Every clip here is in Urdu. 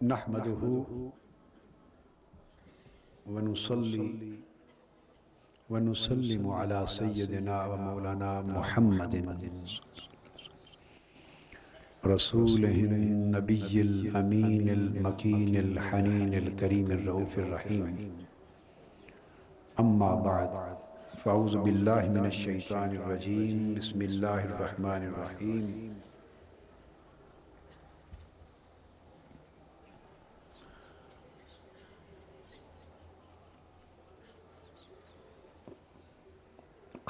نحمده ونصلي ونسلم على سيدنا ومولانا محمد رسوله النبي الأمين المكين الحنين الكريم الرؤوف الرحيم. أما بعد فأعوذ بالله من الشيطان الرجيم. بسم الله الرحمن الرحيم.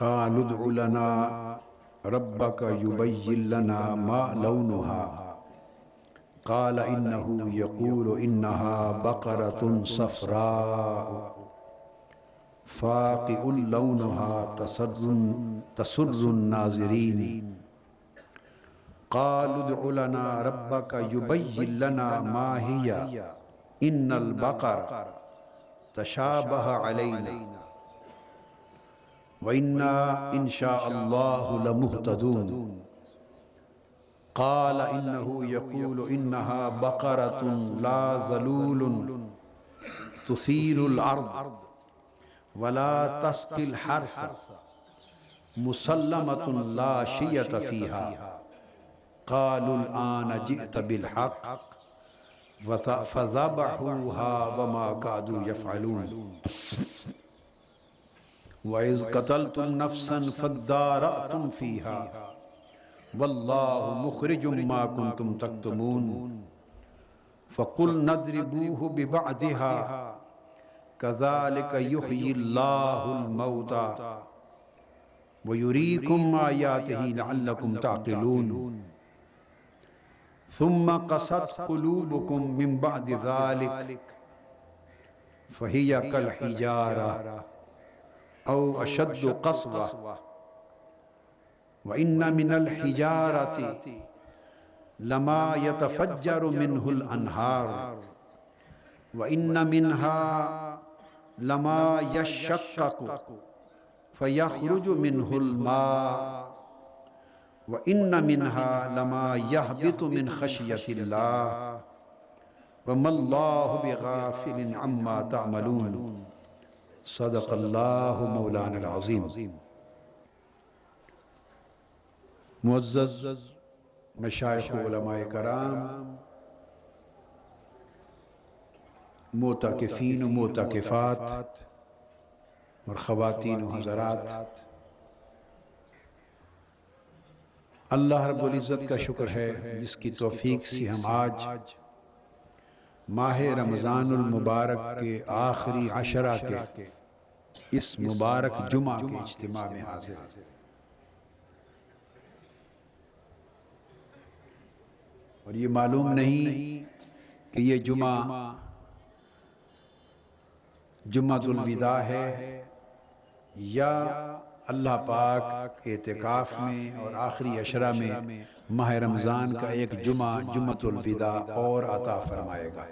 قالوا ادع لنا ربك يبين لنا ما لونها قال إنه يقول إنها بقرة صفراء فاقع لونها تسر الناظرين. قالوا ادع لنا ربك يبين لنا ما هي إن البقرة تشابه علينا وإنا إن شاء الله لمهتدون. قال إنه يقول إنها بقرة لا ذلول تثير الأرض ولا تسقي الحرث مسلمة لا شية فيها. قالوا الآن جئت بالحق فذبحوها وما كادوا يفعلون. وَإِذْ قَتَلْتُمْ نَفْسًا فَادَّارَأْتُمْ فِيهَا وَاللَّهُ مُخْرِجٌ مَا كُنْتُمْ تَكْتُمُونَ. فَقُلْنَا اضْرِبُوهُ بِبَعْضِهَا كَذَلِكَ يُحْيِي اللَّهُ الْمَوْتَى وَيُرِيكُمْ آيَاتِهِ لَعَلَّكُمْ تَعْقِلُونَ. ثُمَّ قَسَتْ قُلُوبُكُمْ مِنْ بَعْدِ ذَلِكَ فَهِيَ كَالْحِجَارَةِ أو أشد قسوة. وإن من الحجارة لما يتفجر منه الأنهار وإن منها لما يشقق فيخرج منه الماء وإن منها لما يهبط من خشية الله وما الله بغافل عما تعملون. صدق اللہ مولانا العظیم. معزز مشائخ علماء کرام، معتکفین و معتکفات اور خواتین و حضرات، اللہ رب العزت کا شکر ہے جس کی توفیق سے ہم آج ماہ رمضان المبارک کے آخری عشرہ کے اس مبارک جمعہ کے اجتماع میں حاضر ہیں. اور یہ معلوم نہیں کہ یہ جمعہ جمعۃ الوداع ہے یا اللہ پاک اعتکاف میں اور آخری عشرہ میں ماہ رمضان کا ایک جمعہ جمعۃ الوداع اور عطا فرمائے گا.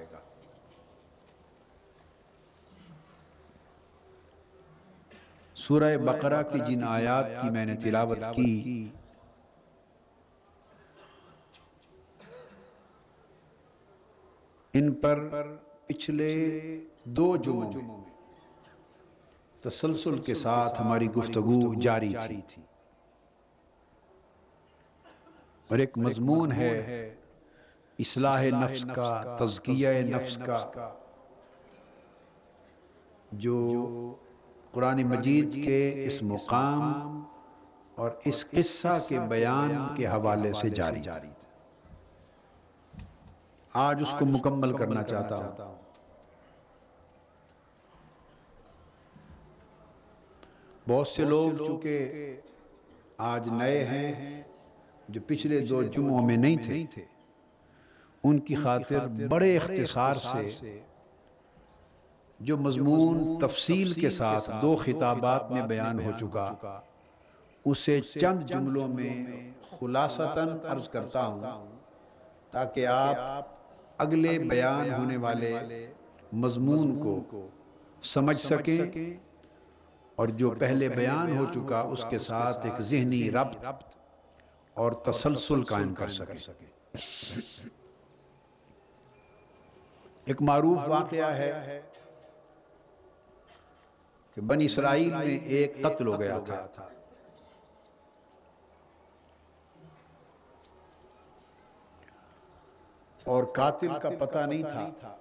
سورہ بقرہ کی جن آیات کی میں نے تلاوت کی، ان پر پچھلے 2 جمعوں میں تسلسل کے ساتھ ہماری گفتگو جاری تھی، اور ایک مضمون ہے اصلاح نفس کا، تزکیہ نفس کا، جو قرآن مجید کے اس مقام اور اس قصہ کے بیان کے حوالے سے جاری تھا. آج اس کو مکمل کرنا چاہتا ہوں. بہت سے لوگ چونکہ آج نئے ہیں جو پچھلے 2 جمعوں میں نہیں تھے، ان کی خاطر بڑے اختصار سے جو مضمون تفصیل کے ساتھ 2 خطابات میں بیان ہو چکا، اسے چند جملوں میں خلاصتاً عرض کرتا ہوں تاکہ آپ اگلے بیان ہونے والے مضمون کو سمجھ سکیں اور جو پہلے بیان ہو چکا اس کے ساتھ ایک ذہنی ربط اور تسلسل قائم کر سکیں. ایک معروف واقعہ ہے کہ بنی اسرائیل میں ایک قتل ہو گیا تھا، اور قاتل کا پتہ نہیں تھا،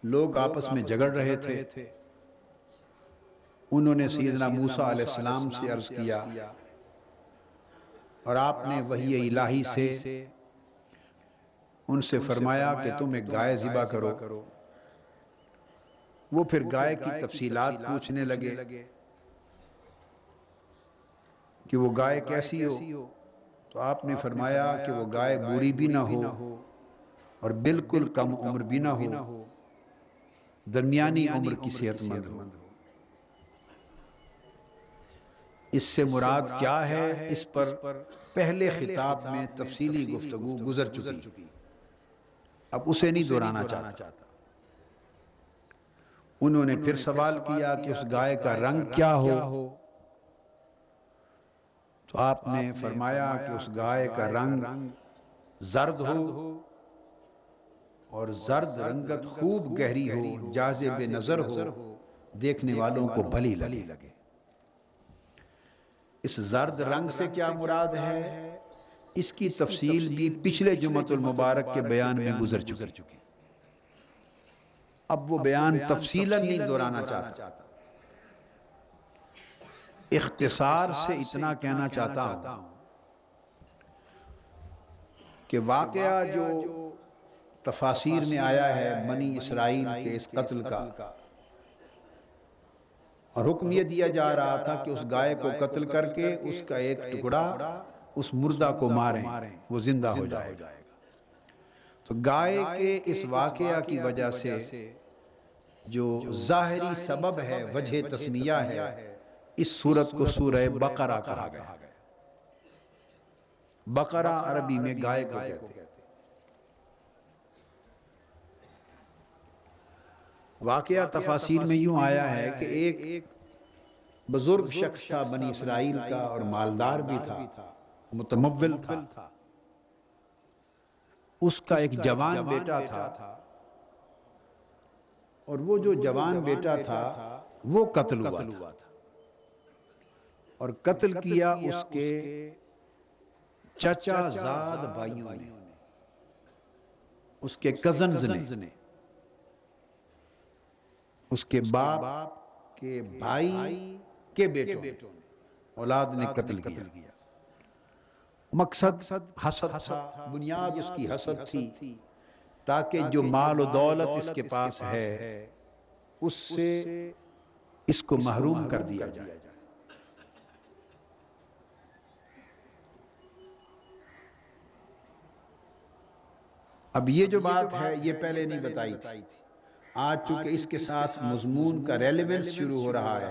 لوگ آپس میں جھگڑ رہے تھے۔ انہوں نے سیدنا موسیٰ علیہ السلام سے عرض کیا اور آپ نے وحی الہی سے ان سے فرمایا کہ تم ایک گائے ذبح کرو۔ وہ پھر گائے کی تفصیلات پوچھنے لگے کہ وہ گائے کیسی ہو، تو آپ نے فرمایا کہ وہ گائے بوڑھی بھی نہ ہو اور بالکل کم عمر بھی نہ ہو، درمیانی عمر کی صحت مند ہو۔ اس سے مراد کیا ہے، اس پر پہلے خطاب میں تفصیلی گفتگو گزر چکی، اب اسے نہیں دہرانا چاہتا۔ انہوں نے پھر سوال کیا کہ اس گائے کا رنگ کیا ہو، تو آپ نے فرمایا کہ اس گائے کا رنگ زرد ہو، اور زرد رنگت خوب گہری ہو، جاذب نظر ہو، دیکھنے والوں کو بھلی لگے۔ اس زرد رنگ سے کیا مراد ہے، اس کی تفصیل بھی پچھلے جمعۃ المبارک کے بیان میں گزر چکی، اب وہ بیان تفصیلاً نہیں دہرانا چاہتا، اختصار سے اتنا کہنا چاہتا ہوں کہ واقعہ جو تفاسیر میں آیا ہے بنی اسرائیل کے اس قتل کا، اور حکم یہ دیا جا رہا تھا کہ اس گائے کو قتل کر کے اس کا ایک ٹکڑا اس مردہ کو ماریں، وہ زندہ ہو جائے گا۔ تو گائے کے اس واقعہ کی وجہ سے جو ظاہری سبب ہے، وجہ تسمیہ ہے، اس سورت کو سورہ بقرہ کہا گیا۔ بقرہ عربی میں گائے کو کہتے ہیں۔ واقعہ تفاسیر میں یوں آیا ہے کہ ایک بزرگ شخص تھا بنی اسرائیل کا، اور مالدار بھی تھا، متمول تھا۔ اس کا ایک جوان بیٹا تھا، اور وہ جو جوان بیٹا تھا وہ قتل ہوا تھا، اور قتل کیا اس کے چچا زاد بھائیوں نے، اس کے کزنز نے، اس کے باپ کے بھائی کے بیٹوں نے، اولاد نے قتل کیا۔ مقصد حسد تھا، بنیاد اس کی حسد تھی، تاکہ جو مال و دولت اس کے پاس ہے اس سے اس کو محروم کر دیا جائے۔ اب یہ جو بات ہے یہ پہلے نہیں بتائی تھی، آج چونکہ اس کے ساتھ مضمون کا ریلیونس شروع ہو رہا ہے،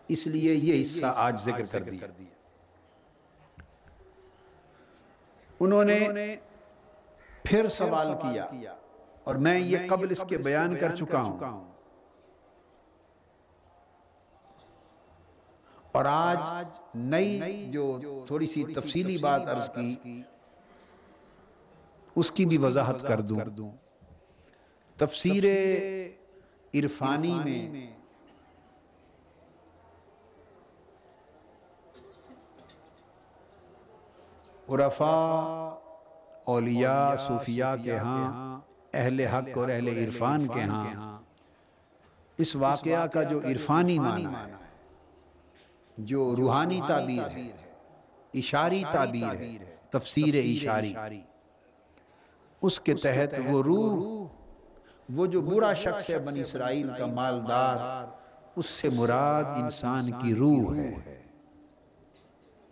اس لیے یہ حصہ آج ذکر کر دیا۔ انہوں نے پھر سوال کیا، اور میں یہ قبل اس کے بیان کر چکا ہوں، اور آج نئی جو تھوڑی سی تفصیلی بات عرض کی اس کی بھی وضاحت کر دوں۔ تفسیر عرفانی میں عرفاء، اولیاء، صوفیاء کے ہاں، اہل حق اور اہل عرفان کے ہاں اس واقعہ کا جو عرفانی معنی ہے، جو روحانی تعبیر ہے، اشاری تعبیر ہے، تفسیر اشاری، اس کے تحت وہ روح، وہ جو برا شخص ہے بنی اسرائیل کا مالدار، اس سے مراد انسان کی روح ہے۔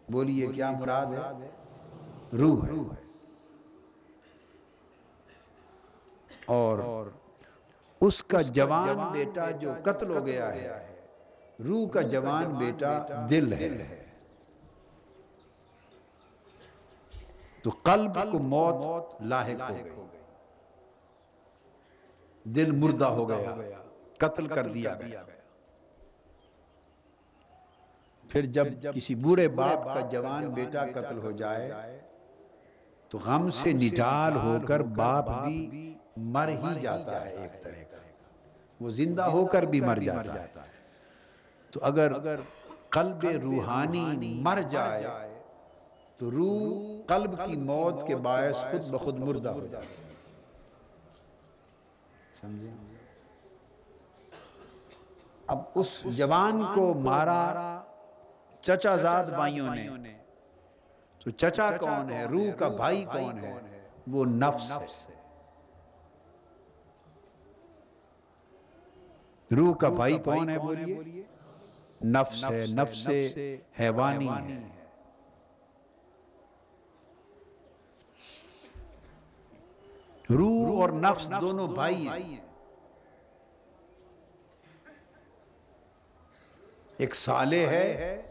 بولیے کیا مراد ہے؟ روح ہے۔ اور اس کا جوان بیٹا جو قتل ہو گیا ہے، روح کا جوان بیٹا دل ہے، تو قلب کو موت لاحق ہو گئی، دل مردہ ہو گیا، قتل کر دیا گیا۔ پھر جب کسی بوڑھے باپ کا جوان بیٹا قتل ہو جائے تو غم سے نڈال ہو کر باپ بھی مر ہی جاتا ہے ایک طرح کا، وہ زندہ ہو کر بھی مر جاتا ہے۔ تو اگر قلب روحانی مر جائے تو روح قلب کی موت کے باعث خود بخود مردہ ہو جاتا ہے۔ سمجھیں؟ اب اس جوان کو مارا چچا زاد بھائیوں نے، تو چچا کون ہے؟ روح کا بھائی کون ہے؟ وہ نفس ہے۔ روح کا بھائی کون ہے بولیے؟ نفس ہے، نفس حیوانی ہے۔ روح اور نفس دونوں بھائی ہیں، ایک صالح ہے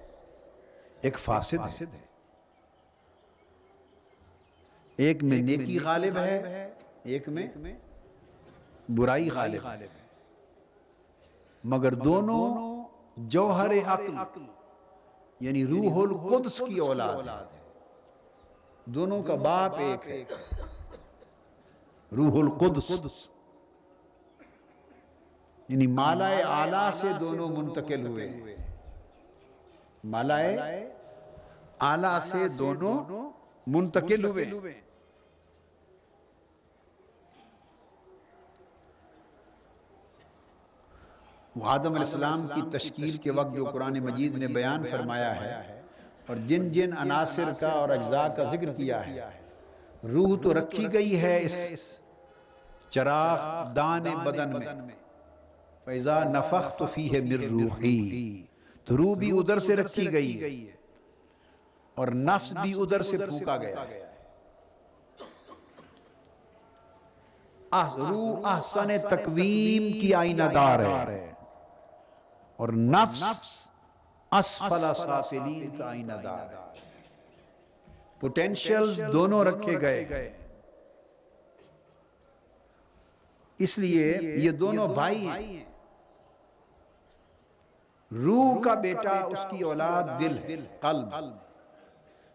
ایک فاسد ہے، ایک میں نیکی غالب ہے ایک میں برائی غالب ہے، مگر دونوں جوہر عقل یعنی روح القدس کی اولاد ہے، دونوں کا باپ ایک ہے، روح القدس یعنی مالائے اعلیٰ سے دونوں منتقل ہوئے، مالائے اعلیٰ سے دونوں منتقل ہوئے۔ وہ آدم علیہ السلام کی تشکیل کے وقت جو قرآن مجید نے بیان فرمایا ہے اور جن جن عناصر کا اور اجزاء کا ذکر کیا ہے، روح تو رکھی گئی ہے اس چراغ دان بدن میں، فَإِذَا نَفَخْتُ فِيهِ مِن رُوحِي، تو روح بھی ادھر سے رکھی گئی ہے اور نفس بھی ادھر سے پھونکا گیا ہے۔ روح احسن تقویم کی آئینہ دار ہے اور نفس اسفل سافلین کا آئینہ دار ہے۔ پوٹینشلز دونوں رکھے گئے، اس لیے یہ دونوں بھائی ہیں۔ روح کا بیٹا اس کی اولاد دل ہے، قلب،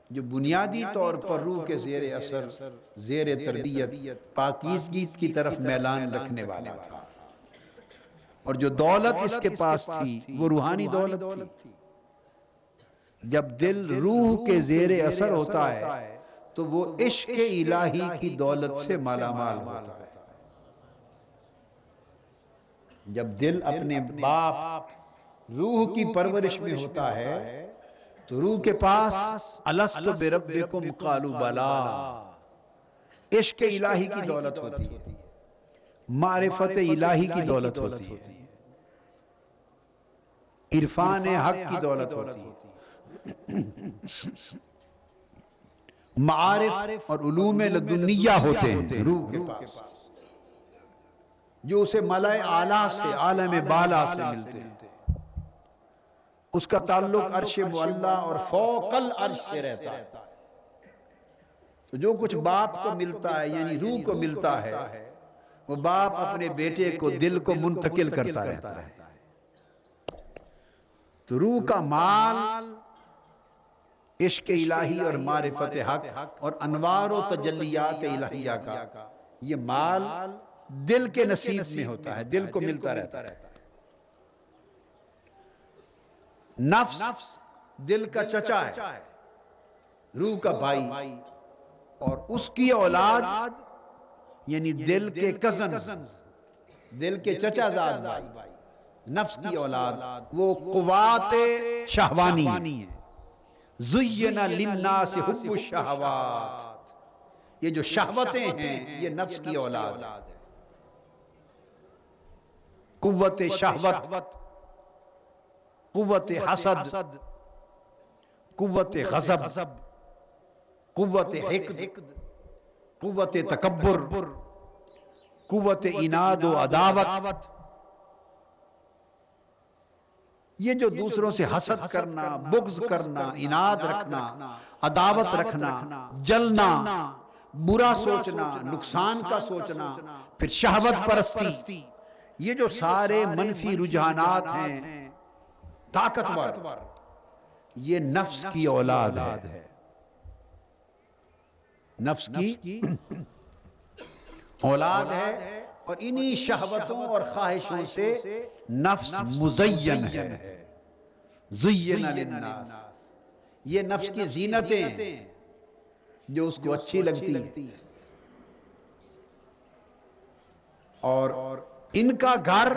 جو بنیادی طور پر روح کے زیر اثر، زیر تربیت، پاکیزگی کی طرف میلان رکھنے والا تھا، اور جو دولت اس کے پاس تھی وہ روحانی دولت تھی۔ جب دل روح کے زیر اثر ہوتا ہے تو وہ عشق الہی کی دولت سے مالا مال ہوتا ہے۔ جب دل اپنے باپ روح کی پرورش میں ہوتا ہے تو روح کے پاس الست بربکم قالوا بلی، عشق الہی کی دولت ہوتی ہے، معرفت الہی کی دولت ہوتی ہے، عرفان حق کی دولت ہوتی ہے، معارف اور علوم لدنیہ ہوتے ہیں روح کے پاس، جو اسے ملائے اعلیٰ سے، عالم بالا سے ملتے ہیں۔ اس کا تعلق عرش معلی اور فوق العرش سے رہتا ہے۔ تو جو کچھ باپ کو ملتا ہے یعنی روح کو ملتا ہے، وہ باپ اپنے بیٹے کو، دل کو منتقل کرتا رہتا ہے۔ تو روح کا مال عشق الہی اور معرفت حق اور انوار و تجلیات الہیہ کا، یہ مال دل کے نصیب میں ہوتا ہے، دل کو ملتا رہتا ہے۔ نفس دل کا چچا ہے، روح کا بھائی، اور اس کی اولاد یعنی دل کے کزنز، دل کے چچا زاد بھائی، نفس کی اولاد، وہ قوات شہوانی ہیں۔ زُيِّنَ لِلنَّاسِ حُبُّ الشَّهَوَاتِ، یہ جو شہوتیں ہیں یہ نفس کی اولاد ہے۔ قوت شہوت، قوت حسد، قوت غضب، قوت حقد، قوت تکبر، قوت عناد و عداوت، یہ جو دوسروں سے حسد کرنا، بغض کرنا، عناد رکھنا، عداوت رکھنا، جلنا، برا سوچنا، نقصان کا سوچنا، پھر شہوت پرستی، یہ جو سارے منفی رجحانات ہیں طاقتور، یہ نفس کی اولاد ہے، نفس کی اولاد ہے اور انہی شہوتوں اور خواہشوں سے نفس مزین ہے. زین للناس، یہ نفس کی زینتیں ہیں جو اس کو اچھی لگتی ہیں، اور ان کا گھر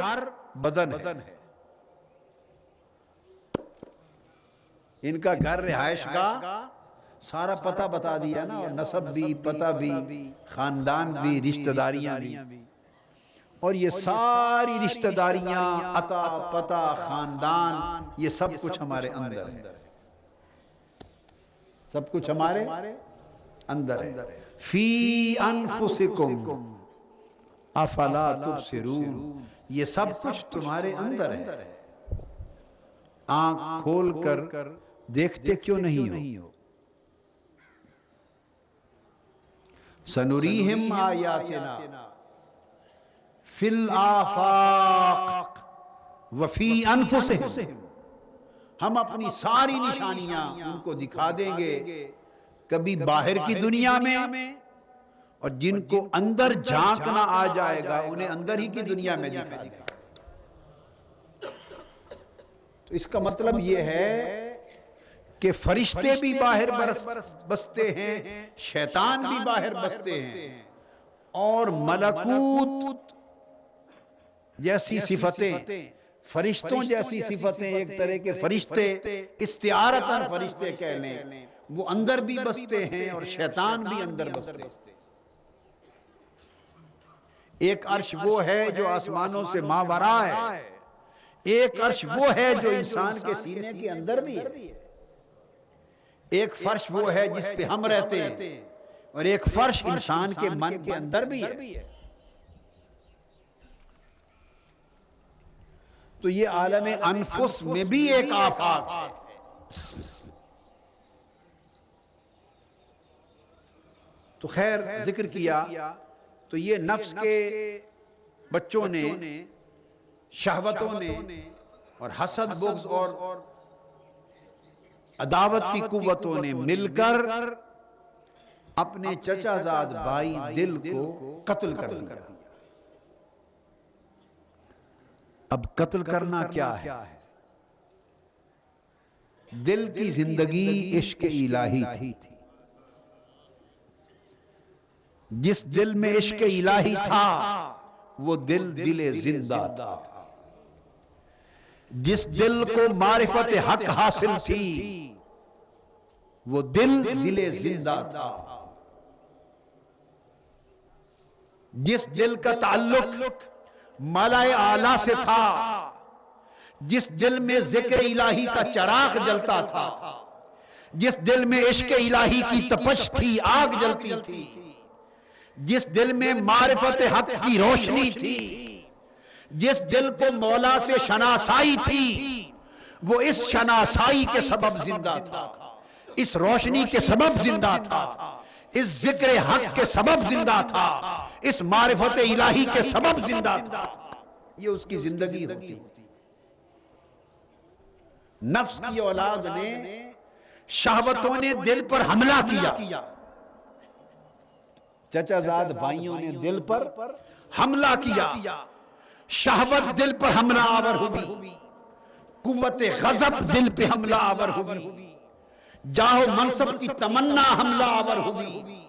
بدن ہے. ان کا گھر رہائش کا سارا پتہ بتا دیا نا، اور نسب بھی، پتہ بھی، خاندان بھی، رشتہ داریاں بھی. اور یہ ساری رشتہ داریاں، عطا پتہ، خاندان، یہ سب کچھ ہمارے اندر ہے. سب کچھ ہمارے اندر ہے. فی انفسکم افلا تبصرون، یہ سب کچھ تمہارے اندر ہے، آنکھ کھول کر دیکھتے کیوں نہیں ہو؟ سنریہم آیاتنا فی الآفاق وفی انفسہم، ہم اپنی ساری نشانیاں ان کو دکھا دیں گے، کبھی باہر کی دنیا میں، اور جن کو اندر جھانکنا آ جائے گا انہیں اندر ہی کی دنیا میں دکھا دیں گے. تو اس کا مطلب یہ ہے کہ فرشتے بھی باہر بستے ہیں، شیطان بھی باہر بستے ہیں، اور ملکوت جیسی صفتیں، فرشتوں جیسی صفتیں، ایک طرح کے فرشتے، استعارتاً فرشتے کہہ لیں، وہ اندر بھی بستے ہیں اور شیطان بھی اندر بستے ہیں. ایک عرش وہ ہے جو آسمانوں سے ماوراء ہے، ایک عرش وہ ہے جو انسان کے سینے کے اندر بھی ہے، ایک فرش وہ ہے جس پہ ہم رہتے ہیں، اور ایک فرش انسان کے من کے اندر بھی ہے. تو یہ عالم انفس میں بھی ایک آفاق ہے. تو خیر ذکر کیا تو یہ نفس کے بچوں نے، شہوتوں نے، اور حسد، بغض اور عداوت کی قوتوں نے مل کر اپنے چچا زاد بھائی دل کو قتل کر دیا. اب قتل کرنا کیا ہے؟ دل کی زندگی عشق الہی تھی. جس دل میں عشق الہی تھا وہ دل دل زندہ تھا. جس دل کو معرفت حق حاصل تھی وہ دل دل زندہ تھا. جس دل کا تعلق ملائے اعلیٰ سے تھا، جس دل میں ذکر الہی کا چراغ جلتا تھا، جس دل میں عشق الہی کی تپش تھی، آگ جلتی تھی، جس دل میں معرفت حق کی روشنی تھی، جس دل کو مولا سے شناسائی تھی، وہ اس شناسائی کے سبب زندہ تھا، اس روشنی کے سبب زندہ تھا، اس ذکر حق کے سبب زندہ تھا، اس معرفت الہی کے سبب زندہ تھا. یہ اس کی زندگی ہوتی. نفس کی اولاد نے، شہوتوں نے دل پر حملہ کیا، چچا زاد بھائیوں نے دل پر حملہ کیا، شہوت دل پر حملہ آور ہوئی، قوت غضب دل پہ حملہ آور ہوئی، جاہ و منصب کی تمنا حملہ آور ہوئی،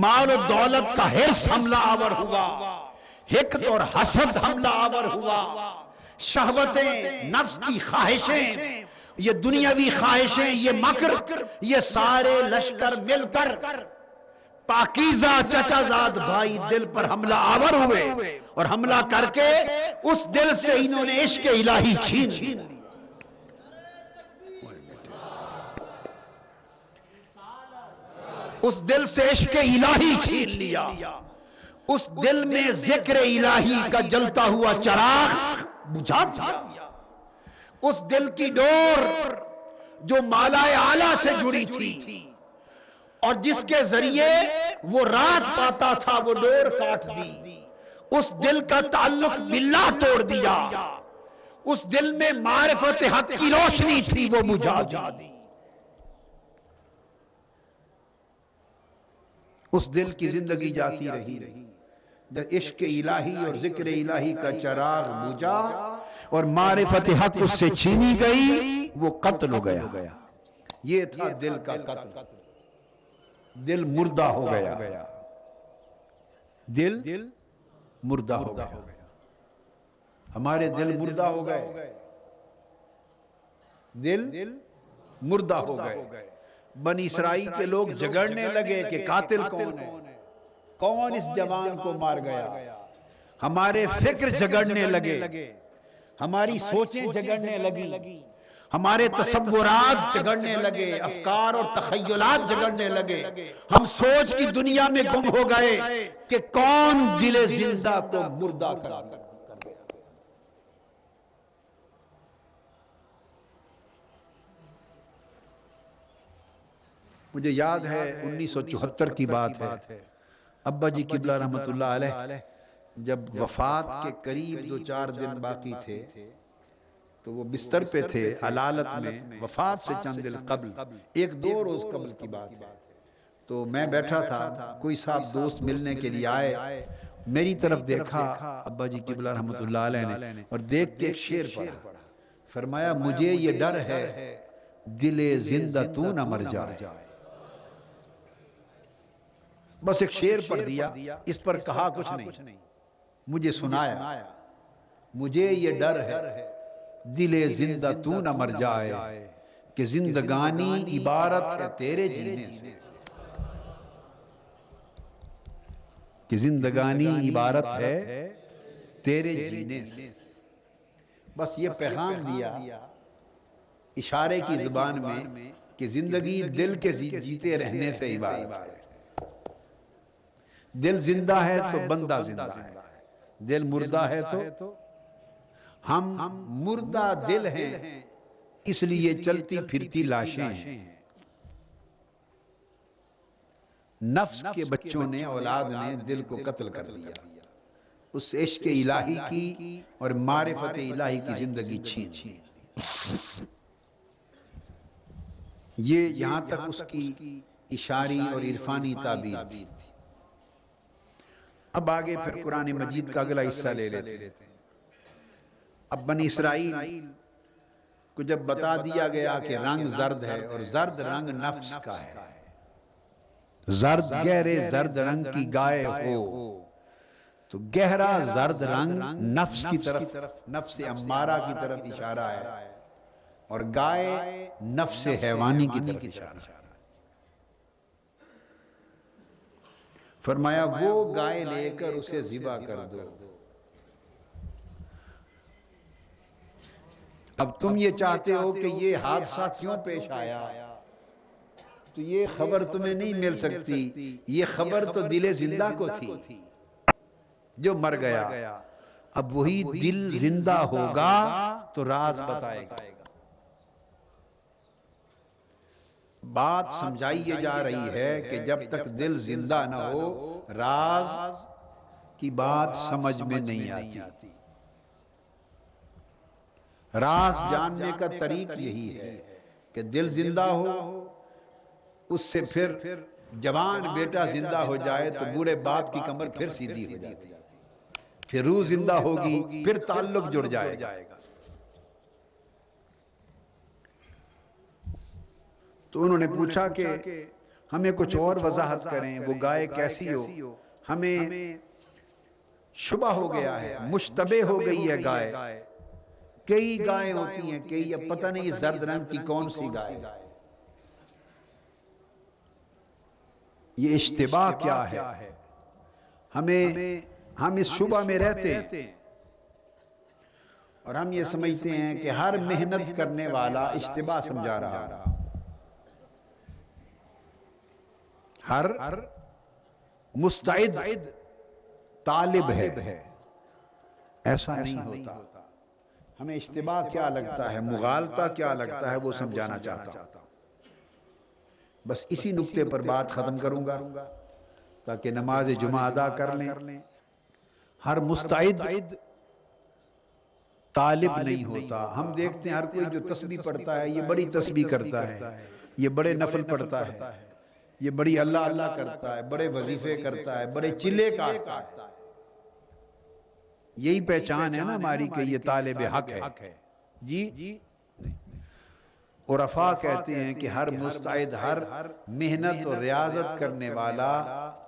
مال و دولت کا حرص حملہ آور ہوا، حقد اور حسد حملہ آور ہوا، شہوتیں، نفس کی خواہشیں، یہ دنیاوی خواہشیں، یہ مکر، یہ سارے لشکر مل کر پاکیزہ چچا زاد بھائی دل پر حملہ آور ہوئے، اور حملہ کر کے اس دل سے انہوں نے عشق الہی چھین لیا. اس دل سے عشق الہی چھین لیا، اس دل میں ذکر الہی کا جلتا ہوا چراغ بجھا دیا. اس دل کی ڈور جو مالائے اعلیٰ سے جڑی تھی اور جس کے ذریعے وہ رات پاتا تھا، وہ ڈور کاٹ دی. اس دل کا تعلق باللہ توڑ دیا. اس دل میں معرفت حق کی روشنی تھی، وہ بجھا دی. اس دل کی زندگی جاتی رہی. جب عشق الہی اور ذکر الہی کا چراغ بجھا اور معرفت حق اس سے چھینی گئی، وہ قتل ہو گیا۔ یہ تھا دل کا قتل، دل مردہ ہو گیا، دل مردہ ہو گیا، ہمارے دل مردہ ہو گئے، دل مردہ ہو گئے۔ بنی اسرائیل کے لوگ جھگڑنے لگے کہ قاتل کون ہے، کون اس جوان کو مار گیا۔ ہمارے فکر جھگڑنے لگے، ہماری سوچیں جھگڑنے لگی، ہمارے تصورات جھگڑنے لگے، افکار اور تخیلات جھگڑنے لگے۔ ہم سوچ کی دنیا میں گم ہو گئے کہ کون دل زندہ کو مردہ کر گیا۔ مجھے یاد ہے 1974 کی بات ہے، ابا جی قبلہ رحمت اللہ علیہ جب وفات کے قریب 2-4 دن باقی تھے تو وہ بستر پہ تھے علالت میں، وفات سے چند دن قبل، 1-2 روز قبل کی بات ہے۔ تو میں بیٹھا تھا، کوئی صاحب دوست ملنے کے لیے آئے، میری طرف دیکھا ابا جی قبلہ رحمت اللہ علیہ نے، اور دیکھ کے ایک شعر پڑھا، فرمایا مجھے یہ ڈر ہے دل زندہ تو نہ مر جائے۔ بس ایک شعر پڑھ دیا، اس پر کہا کچھ نہیں، مجھے سنایا مجھے یہ ڈر ہے دل زندہ تو نہ مر جائے کہ زندگانی عبارت ہے تیرے جینے سے، کہ زندگانی عبارت ہے تیرے جینے سے۔ بس یہ پیغام دیا اشارے کی زبان میں کہ زندگی دل کے جیتے رہنے سے عبارت ہے۔ دل زندہ ہے تو بندہ زندہ ہے، دل مردہ ہے تو ہم مردہ دل ہیں، اس لیے چلتی پھرتی لاشیں ہیں۔ نفس کے بچوں نے، اولاد نے دل کو قتل کر دیا، اس عشق الہی کی اور معرفت الہی کی زندگی چھین لی۔ یہ یہاں تک اس کی اشاری اور عرفانی تعبیر تھی۔ اب آگے پھر قرآن مجید کا اگلا حصہ لے لیتے ہیں۔ اب بنی اسرائیل کو جب بتا دیا گیا کہ رنگ زرد ہے، اور زرد رنگ نفس کا ہے، زرد گہرے زرد رنگ کی گائے ہو، تو گہرا زرد رنگ نفس کی طرف، نفس امارہ کی طرف اشارہ ہے، اور گائے نفس حیوانی کی طرف اشارہ ہے۔ فرمایا وہ گائے لے کر اسے ذبح کر دو۔ اب تم یہ چاہتے ہو کہ یہ حادثہ کیوں پیش آیا، تو یہ خبر تمہیں نہیں مل سکتی، یہ خبر تو دل زندہ کو تھی جو مر گیا۔ اب وہی دل زندہ ہوگا تو راز بتائے گا۔ بات سمجھائی یہ جا رہی ہے کہ جب تک دل زندہ نہ ہو راز کی بات سمجھ میں نہیں آتی۔ راز جاننے کا طریق یہی ہے کہ دل زندہ ہو، اس سے پھر جوان بیٹا زندہ ہو جائے تو بوڑھے باپ کی کمر پھر سیدھی ہو جاتی، پھر روح زندہ ہوگی، پھر تعلق جڑ جائے گا۔ تو انہوں نے پوچھا کہ ہمیں کچھ اور وضاحت کریں، وہ گائے کیسی ہو، ہمیں شبہ ہو گیا ہے، مشتبہ ہو گئی ہے گائے۔ کئی گائیں ہوتی ہیں، کئی، اب پتہ نہیں زرد رنگ کی کون سی گائے۔ یہ اشتباہ کیا ہے، ہم اس شبہ میں رہتے ہیں، اور ہم یہ سمجھتے ہیں کہ ہر محنت کرنے والا اشتباہ سمجھا رہا ہے، ہر مستعد طالب ہے۔ ایسا نہیں ہوتا، ہمیں اشتباہ کیا لگتا ہے، مغالطہ کیا لگتا ہے، وہ سمجھانا چاہتا ہوں۔ بس اسی نقطے پر بات ختم کروں گا تاکہ نماز جمعہ ادا کر لیں۔ ہر مستعد طالب نہیں ہوتا۔ ہم دیکھتے ہیں ہر کوئی جو تسبیح پڑھتا ہے یہ بڑی تسبیح کرتا ہے، یہ بڑے نفل پڑھتا ہے، یہ بڑی اللہ اللہ کرتا ہے، بڑے وظیفے کرتا ہے، بڑے چلے کاٹتا ہے، یہی پہچان ہے نا ہماری کہ یہ طالب حق ہے جی۔ عرفاء کہتے ہیں کہ ہر مستعد، ہر محنت اور ریاضت کرنے والا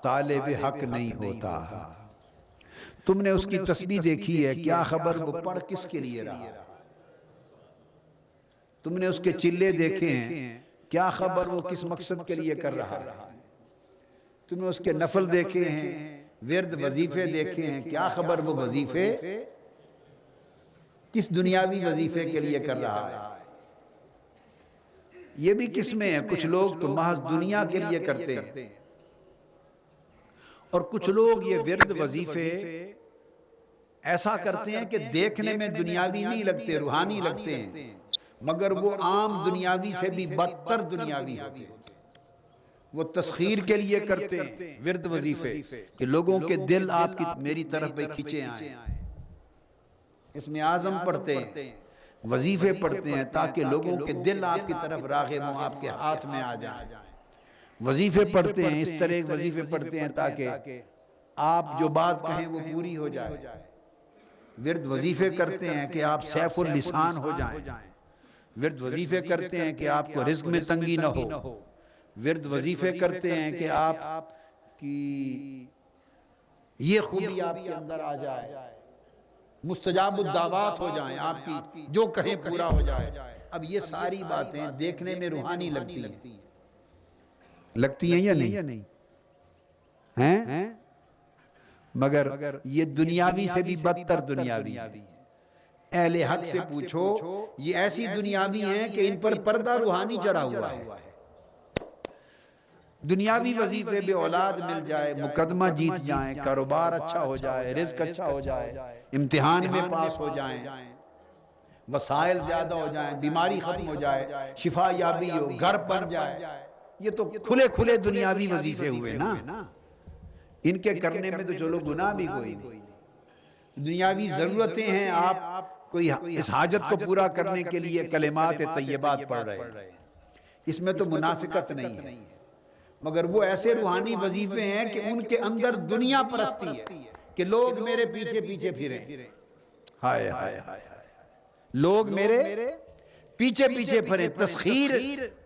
طالب حق نہیں ہوتا۔ تم نے اس کی تسبیح دیکھی ہے، کیا خبر وہ پڑھ کس کے لیے رہا؟ تم نے اس کے چلے دیکھے ہیں، کیا خبر وہ کس مقصد کے لیے کر رہا ہے؟ تم نے اس کے نفل دیکھے ہیں، ورد وظیفے دیکھے ہیں، کیا خبر وہ وظیفے کس دنیاوی وظیفے کے لیے کر رہا ہے؟ یہ بھی قسمیں ہیں، کچھ لوگ تو محض دنیا کے لیے کرتے ہیں، اور کچھ لوگ یہ ورد وظیفے ایسا کرتے ہیں کہ دیکھنے میں دنیاوی نہیں لگتے، روحانی لگتے ہیں، مگر وہ عام دنیاوی سے بھی بدتر دنیاوی ہوتے ہیں۔ وہ تسخیر کے لیے کرتے ہیں ورد وظیفے کہ لوگوں کے دل آپ کی میری طرف پہ کھینچے آئیں، اسم اعظم پڑھتے ہیں، وظیفے پڑھتے ہیں تاکہ لوگوں کے دل آپ کی طرف راغب ہوں، آپ کے ہاتھ میں آ جائیں۔ وظیفے پڑھتے ہیں، اس طرح وظیفے پڑھتے ہیں تاکہ آپ جو بات کہیں وہ پوری ہو جائے۔ ورد وظیفے کرتے ہیں کہ آپ سیف اللسان ہو جائیں، ورد وظیفے کرتے ہیں کہ آپ کو رزق میں تنگی نہ ہو، ورد وظیفے کرتے ہیں کہ آپ کی یہ خوبی آپ کے اندر آ جائے، مستجاب الدعوات ہو جائیں، آپ کی جو کہیں پورا ہو جائے۔ اب یہ ساری باتیں دیکھنے میں روحانی لگتی ہیں یا نہیں ہیں؟ مگر یہ دنیاوی سے بھی بدتر دنیاوی ہے۔ اہل حق سے پوچھو، یہ ایسی دنیاوی ہیں کہ ان پر پردہ روحانی چڑھا ہوا ہے۔ دنیاوی وظیفے بے اولاد مل جائے، مقدمہ جیت جائیں، کاروبار اچھا ہو جائے، رزق اچھا ہو جائے، امتحان میں پاس ہو جائیں، وسائل زیادہ ہو جائیں، بیماری ختم ہو جائے، شفا یابی ہو، گھر بن جائے، یہ تو کھلے کھلے دنیاوی وظیفے ہوئے نا۔ ان کے کرنے میں تو چلو گناہ بھی کوئی نہیں، دنیاوی ضرورتیں ہیں، آپ کوئی اس حاجت کو پورا کرنے کے لیے کلمات طیبات پڑھ رہے ہیں، اس میں تو منافقت نہیں ہے، مگر وہ ایسے روحانی وظیفے ہیں کہ ان کے اندر دنیا پرستی ہے کہ لوگ میرے پیچھے پیچھے پھریں، ہائے ہائے ہائے، لوگ میرے پیچھے پیچھے پھریں۔ تسخیر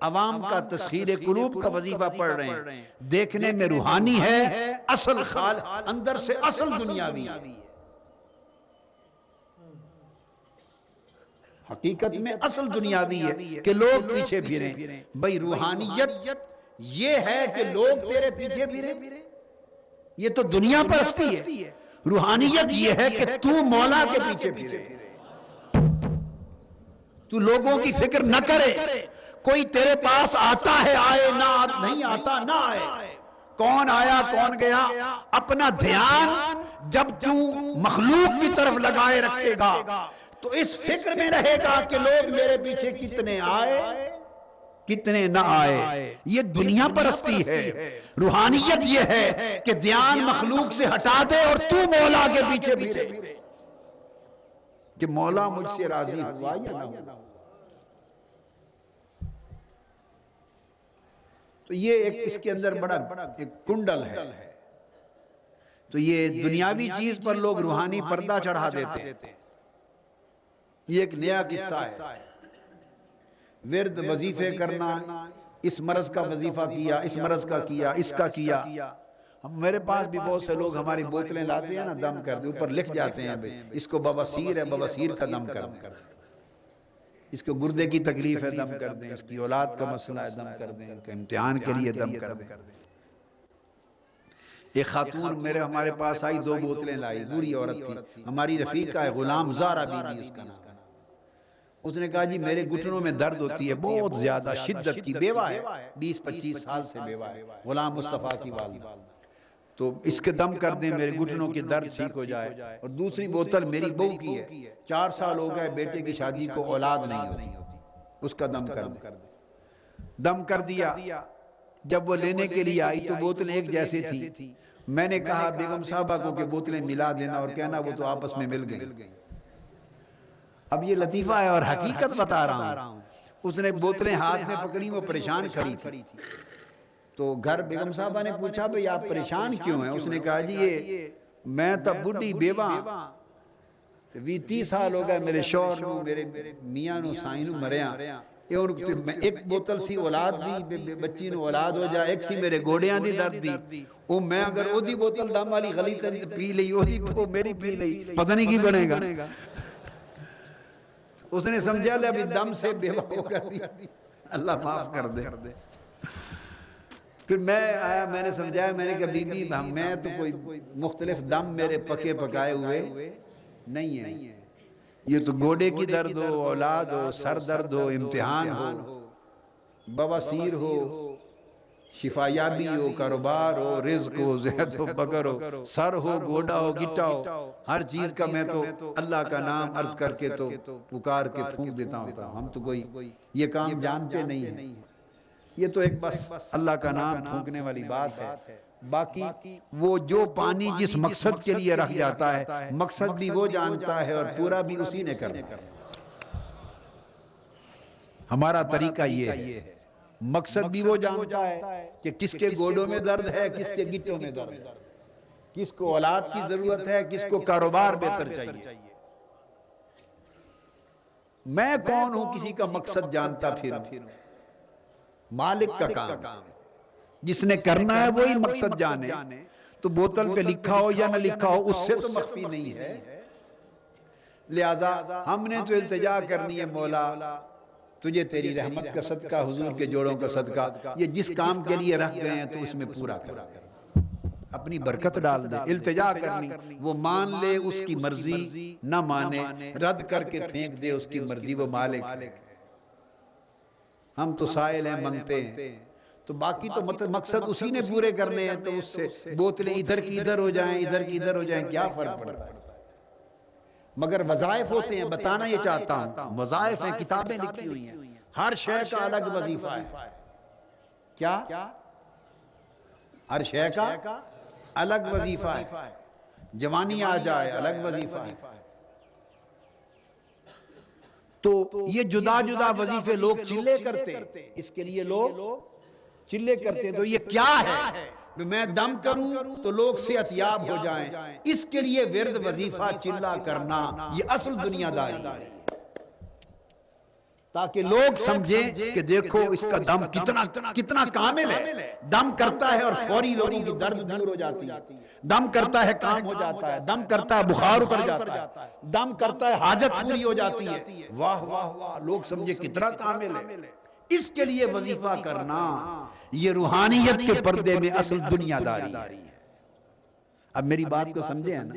عوام کا، تسخیر قلوب کا وظیفہ پڑھ رہے ہیں، دیکھنے میں روحانی ہے، اصل خال اندر سے اصل دنیاوی ہے، حقیقت میں اصل دنیاوی ہے کہ لوگ پیچھے پھریں۔ بھئی روحانیت یہ ہے کہ لوگ تیرے پیچھے پھریں، یہ تو دنیا پرستی ہے۔ روحانیت یہ ہے کہ تو مولا کے پیچھے پھرے، تو لوگوں کی فکر نہ کرے، کوئی تیرے پاس آتا ہے آئے، نہ نہیں آتا نہ آئے، کون آیا کون گیا، اپنا دھیان جب تو مخلوق کی طرف لگائے رکھے گا تو اس فکر میں رہے گا کہ لوگ میرے پیچھے کتنے آئے کتنے نہ آئے۔ یہ دنیا پرستی ہے۔ روحانیت یہ ہے کہ دھیان مخلوق سے ہٹا دے اور تو مولا کے پیچھے پھرے کہ مولا مجھ سے راضی ہوا یا نہ ہوا۔ تو یہ ایک اس کے اندر بڑا ایک کنڈل ہے۔ تو یہ دنیاوی چیز پر لوگ روحانی پردہ چڑھا دیتے ہیں۔ یہ ایک نیا قصہ ہے۔ ورد وظیفے کرنا، اس مرض کا وظیفہ کیا، اس مرض کا کیا، اس کا کیا۔ میرے پاس بھی بہت سے لوگ ہماری بوتلیں لاتے ہیں نا، دم کر دیں، اوپر لکھ جاتے ہیں اس کو بواسیر ہے، بواسیر کا دم کر دیں، اس کو گردے کی تکلیف ہے دم کر دیں، اس کی اولاد کا مسئلہ ہے دم کر دیں، امتحان کے لیے دم کر دیں۔ ایک خاتون ہمارے پاس آئی، 2 بوتلیں لائی، بوڑھی عورت تھی، ہماری رفیقہ ہے، غلام زارہ بی بی اس کا نام۔ اس نے کہا جی میرے گھٹنوں میں درد ہوتی ہے بہت زیادہ شدت کی، بیوہ ہے، 20-25 سال سے بیوہ ہے، غلام مصطفیٰ کی والدہ، تو اس کے دم کر دیں میرے گھٹنوں کی درد ٹھیک ہو جائے۔ اور دوسری بوتل میری بہو کی ہے، 4 سال ہو گئے بیٹے کی شادی کو، اولاد نہیں ہوتی، اس کا دم کر دیں۔ دم کر دیا۔ جب وہ لینے کے لیے آئی تو بوتلیں ایک جیسے تھی۔ میں نے کہا بیگم صاحبہ کو کہ بوتلیں ملا دینا، اور کہنا وہ تو آپس میں مل گئی۔ اب یہ لطیفہ ہے اور حقیقت بتا رہا ہوں۔ اس نے بوتلیں ہاتھ میں پکڑی، وہ پریشان کھڑی تھی۔ تو گھر بیگم صاحبہ نے پوچھا بھئی آپ پریشان کیوں ہیں؟ اس نے کہا جی یہ میں تب بڈھی بیوہ بھی 30 سال ہو گئے میرے شوہر نو میرے میاں نو سائیں نو مریا ایک بوتل سی اولاد دی بچی نو اولاد ہو جائے ایک سی میرے گوڑیاں دی درد دی او میں اگر او دی بوتل دم والی غلی تری پی لئی او دی میری پی لئی پتہ نہیں کی بنے گا. اس نے سمجھا لے ابھی دم سے بیوہ ہو کر دی اللہ معاف کر دے. پھر میں آیا میں نے سمجھایا میں نے کہا بی بی میں تو کوئی مختلف دم میرے پکے پکائے ہوئے نہیں ہیں. یہ تو گوڑے کی درد ہو اولاد ہو سر درد ہو امتحان ہو بواسیر ہو شفایابی ہو کاروبار ہو رزق ہو زہد ہو بگر ہو سر ہو گوڑا ہو گٹا ہو ہر چیز کا میں تو اللہ کا نام عرض کر کے تو پکار کے پھونک دیتا ہوں. ہم تو کوئی یہ کام جانتے نہیں ہیں. یہ تو ایک بس اللہ کا نام پھونکنے والی بات ہے. باقی وہ جو پانی جس مقصد کے لیے رکھ جاتا ہے مقصد بھی وہ جانتا ہے اور پورا بھی اسی نے کرنا. ہمارا طریقہ یہ ہے مقصد بھی وہ جانتا ہے کہ کس کے گوڑوں میں درد ہے کس کے گٹوں میں درد ہے کس کو اولاد کی ضرورت ہے کس کو کاروبار بہتر چاہیے. میں کون ہوں کسی کا مقصد جانتا پھر مالک کا کام جس نے کرنا ہے وہی مقصد جانے. تو بوتل پہ لکھا ہو یا نہ لکھا ہو اس سے تو مخفی نہیں ہے. لہذا ہم نے تو التجا کرنی ہے مولا تجھے تیری رحمت کا صدقہ حضور کے جوڑوں کا صدقہ یہ جس کام کے لیے رکھ گئے ہیں تو اس میں پورا کر اپنی برکت ڈال دے. التجا کرنی وہ مان لے اس کی مرضی نہ مانے رد کر کے پھینک دے اس کی مرضی وہ مالک ہے. ہم تو سائل ہیں منگتے ہیں تو باقی تو مقصد اسی نے پورے کرنے ہیں تو اس سے بوتلیں ادھر کی ادھر ہو جائیں ادھر کی ادھر ہو جائیں کیا فرق پڑتا ہے. مگر وظائف ہوتے ہیں بتانا یہ چاہتا ہوں وظائف ہیں کتابیں لکھی ہوئی ہیں ہر شے کا الگ وظیفہ ہے. کیا ہر شے کا الگ وظیفہ ہے. جوانی آ جائے الگ وظیفہ ہے. تو یہ جدا جدا وظیفے لوگ چلے کرتے اس کے لیے لوگ چلے کرتے تو یہ کیا ہے میں دم کروں تو لوگ صحت یاب ہو جائیں اس کے لیے ورد وظیفہ چلا کرنا یہ اصل دنیا داری ہے تاکہ لوگ سمجھیں کہ دیکھو اس کا دم کتنا کامل ہے. دم کرتا ہے اور فوری لوگوں کی درد دور ہو جاتی ہے. دم کرتا ہے کام ہو جاتا ہے. دم کرتا ہے بخار اتر جاتا ہے. دم کرتا ہے حاجت پوری ہو جاتی ہے. واہ واہ واہ لوگ سمجھے کتنا کامل ہے. اس کے لیے وظیفہ کرنا یہ روحانیت کے پردے میں اصل دنیا داری ہے. اب میری بات کو سمجھے ہیں نا.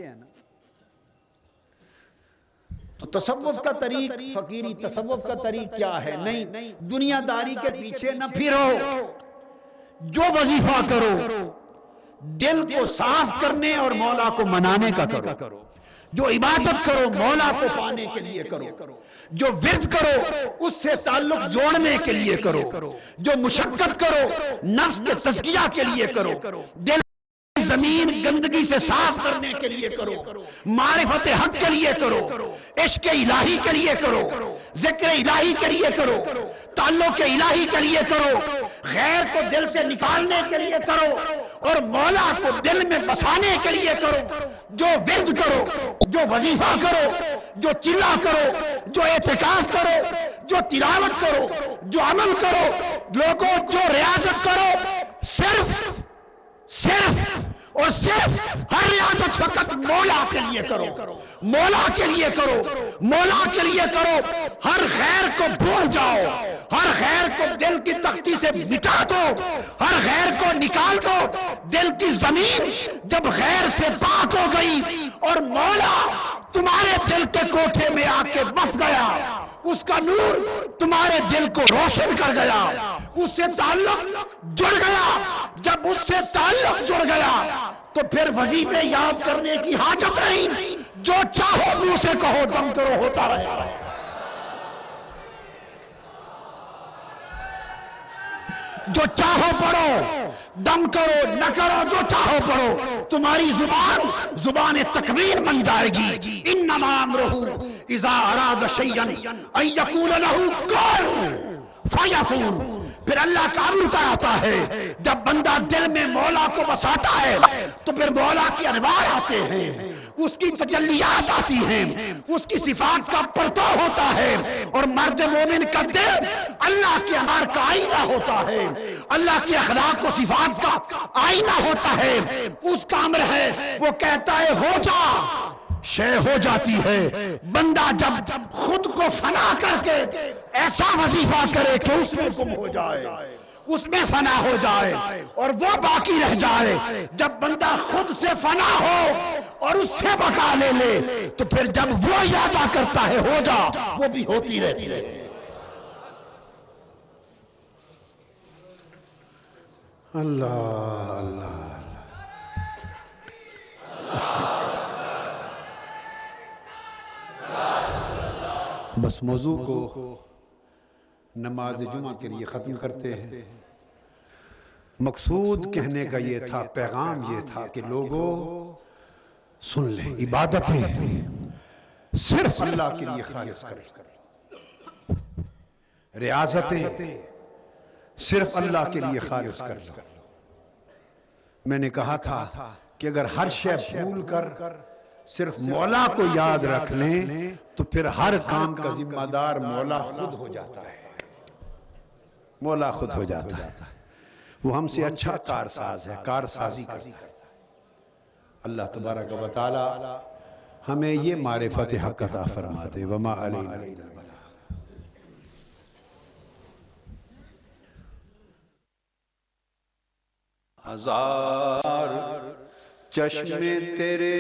تو تصوف کا طریق فقیری تصوف کا طریق کیا ہے نہیں دنیا داری کے پیچھے نہ پھرو. جو وظیفہ کرو دل کو صاف کرنے اور مولا کو منانے کا کرو. جو عبادت کرو مولا کو پانے کے لیے کرو. جو ورد کرو اس سے تعلق جوڑنے کے لیے کرو. جو مشقت کرو نفس کے تزکیہ کے لیے کرو. دل زمین گندگی سے صاف کرنے کے لیے کرو. معرفت حق کے لیے کرو. عشق الہی کے لیے کرو. ذکر الہی کے لیے کرو. تعلق الہی کے لیے کرو. غیر کو دل سے نکالنے کے لیے کرو اور مولا کو دل میں بسانے کے لیے کرو. جو ورد کرو جو وظیفہ کرو جو چلا کرو جو اعتکاف کرو جو تلاوت کرو جو عمل کرو لوگوں جو ریاضت کرو صرف اور صرف ہر ریاضت فقط مولا کے لیے کرو. مولا کے لیے کرو. مولا کے لیے کرو. ہر خیر کو بھول جاؤ. ہر خیر کو دل کی تختی سے مٹا دو. ہر خیر کو نکال دو. دل کی زمین جب غیر سے پاک ہو گئی اور مولا تمہارے دل کے کوٹھے میں آ کے بس گیا اس کا نور تمہارے دل کو روشن کر گیا. اس سے تعلق جڑ گیا. جب اس سے تعلق جڑ گیا تو پھر وظیفے یاد کرنے کی حاجت نہیں. جو چاہو منہ سے کہو دم کرو ہوتا رہے گا. جو چاہو پڑھو دم کرو نہ کرو جو چاہو پڑھو تمہاری زبان تکبیر بن جائے گی. انما امرہ اذا اراد شیئا ان یقول له کن فیکون. پھر اللہ کا امر اتر آتا ہے. جب بندہ دل میں مولا کو بساتا ہے تو پھر مولا کے انوار آتے ہیں، اس کی تجلیات آتی ہیں، اس کی صفات کا پرتو ہوتا ہے. اور مرد مومن کا دل اللہ کے انوار کا آئینہ ہوتا ہے، اللہ کے اخلاق و صفات کا آئینہ ہوتا ہے. اس کا امر ہے، وہ کہتا ہے ہو جا، شے ہو جاتی ہے. بندہ جب خود کو فنا کر کے ایسا وظیفہ کرے کہ اس میں گم ہو جائے، اس میں فنا ہو جائے اور وہ باقی رہ جائے. جب بندہ خود سے فنا ہو اور اس سے بقا لے لے تو پھر جب وہ ارادہ کرتا ہے ہو جا، وہ بھی ہوتی رہتی ہے. اللہ اللہ بس موضوع کو نماز جمعہ کے لیے ختم کرتے ہیں. مقصود کہنے کا یہ تھا، پیغام یہ تھا کہ لوگوں سن لیں، عبادتیں صرف اللہ کے لیے خالص کریں، ریاضتیں صرف اللہ کے لیے خالص کر لو. میں نے کہا تھا کہ اگر ہر شے بھول کر صرف مولا کو یاد رکھ لیں تو پھر ہر کام کا ذمہ دار مولا خود ہو جاتا ہے. مولا خود ہو جاتا ہے. وہ ہم سے اچھا کارساز ہے، کارسازی کرتا ہے. اللہ تبارک و تعالی ہمیں یہ معرفت حق عطا فرما دے. وما علینا الا البلاغ. ہزار چشم تیرے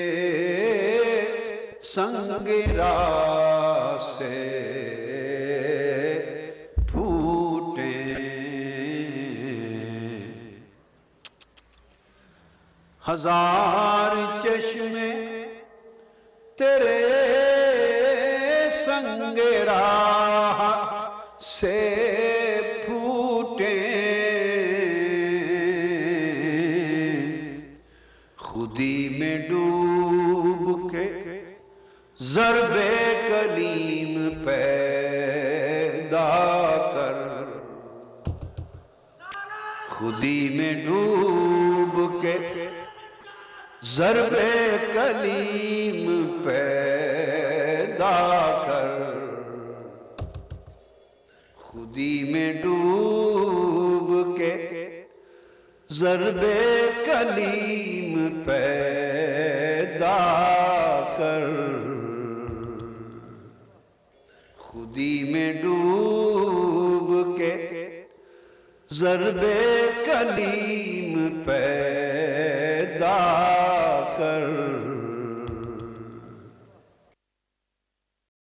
سنگ راہ سے پھوٹے، ہزار چشم تیرے سنگ راہ سے پھوٹے، خودی میں ڈوب کے ضرب کلیم پیدا کر، خودی میں ڈوب کے ضرب کلیم پیدا کر، خودی میں ڈوب کے ضرب کلیم پیدا کر، خودی میں ڈوب کے ضرب کلیم پیدا